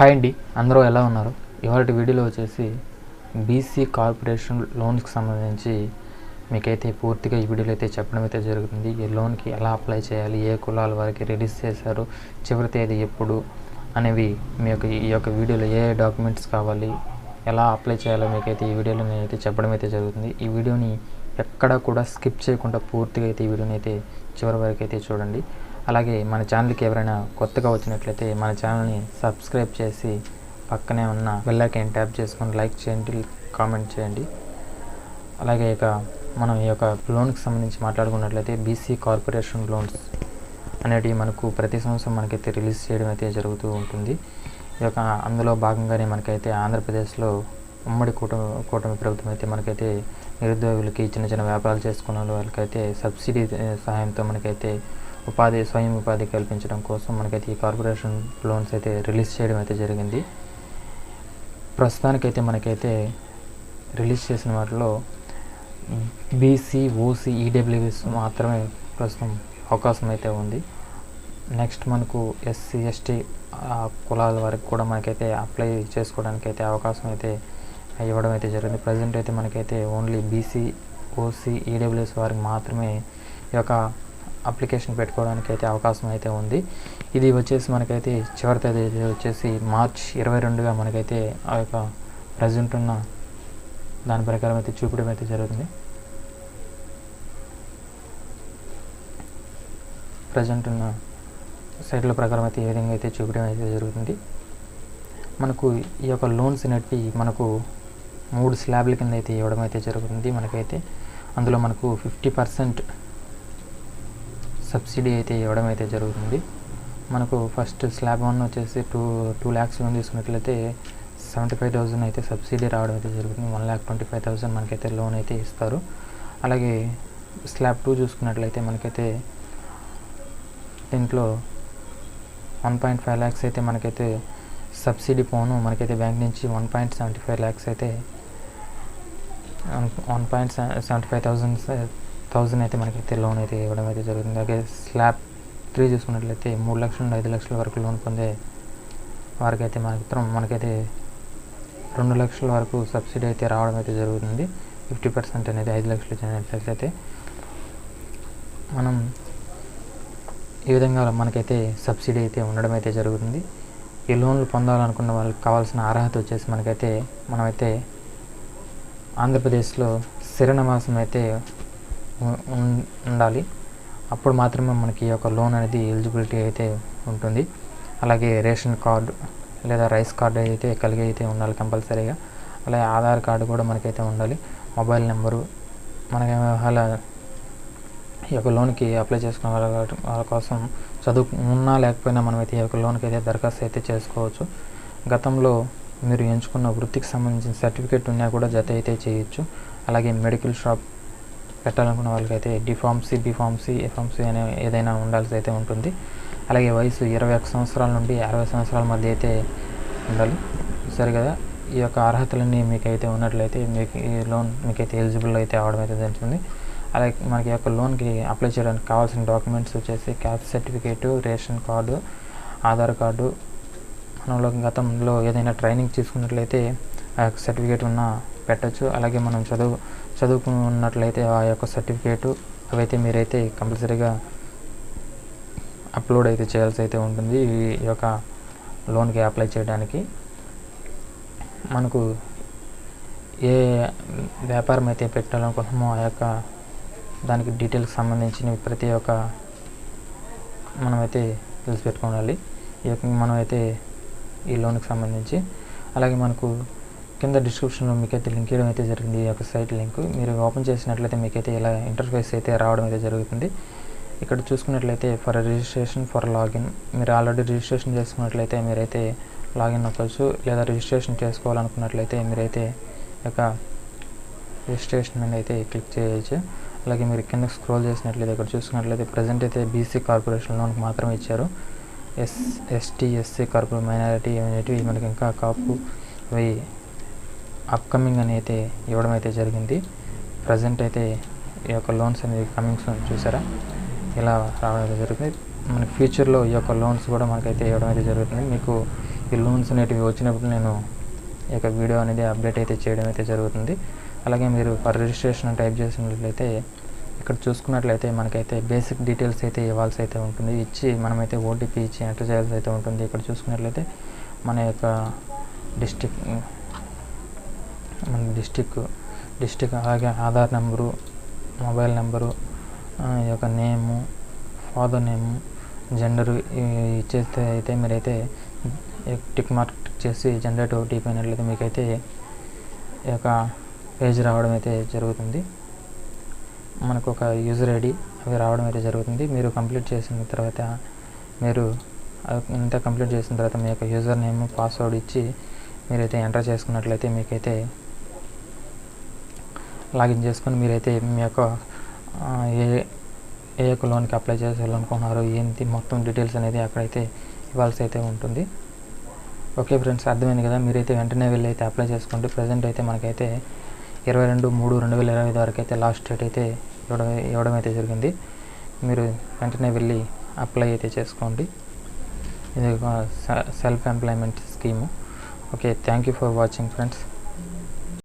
Hi అండి, అందరూ ఎలా ఉన్నారు? ఇవాళ వీడియోలో వచ్చేసి బీసీ కార్పొరేషన్ లోన్స్కి సంబంధించి మీకైతే పూర్తిగా ఈ వీడియోలో అయితే చెప్పడం అయితే జరుగుతుంది. ఈ లోన్కి ఎలా అప్లై చేయాలి, ఏ కులాల వారికి రిలీజ్ చేశారు, చివరి తేదీ ఎప్పుడు అనేవి మీకు ఈ యొక్క వీడియోలో ఏ డాక్యుమెంట్స్ కావాలి, ఎలా అప్లై చేయాలో మీకైతే ఈ వీడియోలో నేనైతే చెప్పడం అయితే జరుగుతుంది. ఈ వీడియోని ఎక్కడా కూడా స్కిప్ చేయకుండా పూర్తిగా అయితే ఈ వీడియోని అయితే చివరి వరకు అయితే చూడండి. అలాగే మన ఛానల్కి ఎవరైనా కొత్తగా వచ్చినట్లయితే మన ఛానల్ని సబ్స్క్రైబ్ చేసి పక్కనే ఉన్న బెల్ ఐకాన్ ట్యాప్ చేసుకొని లైక్ చేయండి, కామెంట్ చేయండి. అలాగే ఇక మనం ఈ యొక్క లోన్కి సంబంధించి మాట్లాడుకున్నట్లయితే బీసీ కార్పొరేషన్ లోన్స్ అనేటివి మనకు ప్రతి సంవత్సరం మనకైతే రిలీజ్ చేయడం అయితే జరుగుతూ ఉంటుంది. ఈ యొక్క అందులో భాగంగానే మనకైతే ఆంధ్రప్రదేశ్లో ఉమ్మడి కూటమి ప్రభుత్వం అయితే మనకైతే నిరుద్యోగులకి, చిన్న చిన్న వ్యాపారాలు చేసుకున్న వాళ్ళకైతే సబ్సిడీ సహాయంతో మనకైతే స్వయం ఉపాధి కల్పించడం కోసం మనకైతే ఈ కార్పొరేషన్ లోన్స్ అయితే రిలీజ్ చేయడం అయితే జరిగింది. ప్రస్తుతానికైతే మనకైతే రిలీజ్ చేసిన వాటిలో బీసీ, ఓసీ, ఈడబ్ల్యూఎస్ మాత్రమే ప్రస్తుతం అవకాశం అయితే ఉంది. నెక్స్ట్ మనకు ఎస్సీ, ఎస్టీ కులాల వారికి కూడా మనకైతే అప్లై చేసుకోవడానికి అయితే అవకాశం అయితే ఇవ్వడం అయితే జరిగింది. ప్రజెంట్ అయితే మనకైతే ఓన్లీ బీసీ, ఓసీ, ఈడబ్ల్యూఎస్ వారికి మాత్రమే ఈ యొక్క అప్లికేషన్ పెట్టుకోవడానికి అయితే అవకాశం అయితే ఉంది. ఇది వచ్చేసి మనకైతే చివరి తేదీ వచ్చేసి మార్చ్ 22గా మనకైతే ఆ యొక్క ప్రజెంట్ ఉన్న దాని ప్రకారం అయితే చూపడం అయితే జరుగుతుంది. ప్రజెంట్ ఉన్న సైట్ల ప్రకారం అయితే ఈ విధంగా అయితే చూపడం అయితే జరుగుతుంది. మనకు ఈ యొక్క లోన్స్ అనేవి మనకు 3 స్లాబ్ల కింద అయితే ఇవ్వడం అయితే జరుగుతుంది. మనకైతే అందులో మనకు 50% సబ్సిడీ అయితే ఇవ్వడం అయితే జరుగుతుంది. మనకు ఫస్ట్ స్లాబ్ 1 వచ్చేసి 2 lakhs లోన్ తీసుకున్నట్లయితే 75,000 అయితే సబ్సిడీ రావడం అయితే జరుగుతుంది. 1,25,000 మనకైతే లోన్ అయితే ఇస్తారు. అలాగే స్లాబ్ 2 చూసుకున్నట్లయితే మనకైతే దీంట్లో 1.5 lakhs అయితే మనకైతే సబ్సిడీ పోను మనకైతే బ్యాంక్ నుంచి 1.75 lakhs అయితే 1,75,000 అయితే మనకైతే లోన్ అయితే ఇవ్వడం అయితే జరుగుతుంది. అలాగే స్లాబ్ 3 చూసుకున్నట్లయితే 3 లక్షల నుండి 5 లక్షల వరకు లోన్ పొందే వారికైతే మనకైతే 2 లక్షల వరకు సబ్సిడీ అయితే రావడం అయితే జరుగుతుంది. 50% అనేది 5 లక్షలు ఇచ్చినట్లయితే మనం ఈ విధంగా మనకైతే సబ్సిడీ అయితే ఉండడం అయితే జరుగుతుంది. ఈ లోన్లు పొందాలనుకున్న వాళ్ళకి కావాల్సిన అర్హత వచ్చేసి మనమైతే ఆంధ్రప్రదేశ్లో స్థిర నివాసం అయితే ఉండాలి. అప్పుడు మాత్రమే మనకి ఈ యొక్క లోన్ అనేది ఎలిజిబిలిటీ అయితే ఉంటుంది. అలాగే రేషన్ కార్డు లేదా రైస్ కార్డు అయితే కలిగి అయితే ఉండాలి కంపల్సరీగా. అలాగే ఆధార్ కార్డు కూడా మనకైతే ఉండాలి. మొబైల్ నెంబరు మనకి అలా ఈ యొక్క లోన్కి అప్లై చేసుకున్న వాళ్ళ కోసం చదువు ఉన్నా లేకపోయినా మనమైతే ఈ యొక్క లోన్కి అయితే దరఖాస్తు అయితే చేసుకోవచ్చు. గతంలో మీరు ఎంచుకున్న వృత్తికి సంబంధించిన సర్టిఫికేట్ ఉన్నా కూడా జత అయితే చేయొచ్చు. అలాగే మెడికల్ షాప్ పెట్టాలనుకున్న వాళ్ళకైతే డిఫార్మసీ, బీఫార్మసీ, ఎఫార్మసీ అనే ఏదైనా ఉండాల్సి అయితే ఉంటుంది. అలాగే వయసు 21 సంవత్సరాల నుండి 60 సంవత్సరాల మధ్య అయితే ఉండాలి. సరే కదా, ఈ యొక్క అర్హతలన్నీ మీకైతే ఉన్నట్లయితే మీకు ఈ లోన్ మీకైతే ఎలిజిబుల్ అయితే అవడం అయితే జరుగుతుంది. అలాగే మనకి యొక్క లోన్కి అప్లై చేయడానికి కావాల్సిన డాక్యుమెంట్స్ వచ్చేసి caste certificate, ration card, Aadhaar card. మనలో గతంలో ఏదైనా ట్రైనింగ్ తీసుకున్నట్లయితే ఆ యొక్క సర్టిఫికేట్ ఉన్నా పెట్టచ్చు. అలాగే మనం చదువుకున్నట్లయితే ఆ యొక్క సర్టిఫికేటు అవైతే మీరైతే కంపల్సరీగా అప్లోడ్ అయితే చేయాల్సి అయితే ఉంటుంది. ఈ యొక్క లోన్కి అప్లై చేయడానికి మనకు ఏ వ్యాపారం అయితే పెట్టాలనుకుంటున్నామో ఆ యొక్క దానికి డీటెయిల్స్ సంబంధించిన ప్రతి ఒక్క మనమైతే తెలిసి పెట్టుకోవాలి. మనమైతే ఈ లోన్కి సంబంధించి. అలాగే మనకు కింద డిస్క్రిప్షన్లో మీకైతే లింక్ ఇవ్వడం అయితే జరిగింది. ఈ యొక్క సైట్ లింక్ మీరు ఓపెన్ చేసినట్లయితే మీకైతే ఇలా ఇంటర్ఫేస్ అయితే రావడం అయితే జరుగుతుంది. ఇక్కడ చూసుకున్నట్లయితే ఫర్ రిజిస్ట్రేషన్, ఫర్ లాగిన్, మీరు ఆల్రెడీ రిజిస్ట్రేషన్ చేసుకున్నట్లయితే మీరైతే లాగిన్ అవ్వచ్చు. లేదా రిజిస్ట్రేషన్ చేసుకోవాలనుకున్నట్లయితే మీరైతే యొక్క రిజిస్ట్రేషన్ మీద అయితే క్లిక్ చేయవచ్చు. అలాగే మీరు కింద స్క్రోల్ చేసినట్లయితే ఇక్కడ చూసుకున్నట్లయితే ప్రజెంట్ అయితే బీసీ కార్పొరేషన్ లోన్కి మాత్రమే ఇచ్చారు. ఎస్టీ, ఎస్సీ కార్పొరేషన్, మైనారిటీ అనేటివి మనకి ఇంకా కాపు అవి అప్కమింగ్ అని అయితే ఇవ్వడం అయితే జరిగింది. ప్రజెంట్ అయితే ఈ యొక్క లోన్స్ అనేది కమింగ్ సూన్ చూసారా ఇలా రావడం అయితే జరుగుతుంది. మనకి ఫ్యూచర్లో ఈ యొక్క లోన్స్ కూడా మనకైతే ఇవ్వడం అయితే జరుగుతుంది. మీకు ఈ లోన్స్ అనేటివి వచ్చినప్పుడు నేను ఈ యొక్క వీడియో అనేది అప్డేట్ అయితే చేయడం అయితే జరుగుతుంది. అలాగే మీరు ఫర్ రిజిస్ట్రేషన్ టైప్ చేసినట్లయితే ఇక్కడ చూసుకున్నట్లయితే మనకైతే బేసిక్ డీటెయిల్స్ అయితే ఇవ్వాల్సి అయితే ఉంటుంది. ఇచ్చి మనమైతే ఓటీపీ ఇచ్చి ఎంటర్ చేయాల్సి అయితే ఉంటుంది. ఇక్కడ చూసుకున్నట్లయితే మన యొక్క డిస్టిక్ అలాగే ఆధార్ నెంబరు, మొబైల్ నెంబరు, ఈ యొక్క నేము, ఫాదర్ నేము, జెండరు ఇచ్చేస్తే అయితే మీరైతే టిక్ మార్క్ చేసి జనరేట్ ఓటీపీ అయినట్లయితే మీకైతే ఈ యొక్క పేజ్ రావడం అయితే జరుగుతుంది. మనకు ఒక యూజర్ ఐడి అవి రావడం అయితే జరుగుతుంది. మీరు కంప్లీట్ చేసిన తర్వాత ఇంత కంప్లీట్ చేసిన తర్వాత మీ యొక్క యూజర్ నేమ్, పాస్వర్డ్ ఇచ్చి మీరైతే ఎంటర్ చేసుకున్నట్లయితే మీకైతే లాగిన్ చేసుకొని మీరైతే మీ యొక్క ఏ యొక్క లోన్కి అప్లై చేయాలనుకున్నారో ఏంటి మొత్తం డీటెయిల్స్ అనేది అక్కడైతే ఇవ్వాల్సి అయితే ఉంటుంది. ఓకే ఫ్రెండ్స్, అర్థమైంది కదా. మీరైతే వెంటనే వెళ్ళి అయితే అప్లై చేసుకోండి. ప్రజెంట్ అయితే మనకైతే 22/3/2025 వరకు అయితే లాస్ట్ డేట్ అయితే ఇవ్వడం అయితే జరిగింది. మీరు వెంటనే వెళ్ళి అప్లై అయితే చేసుకోండి. ఇది ఒక self employment scheme. Okay, thank you for watching friends.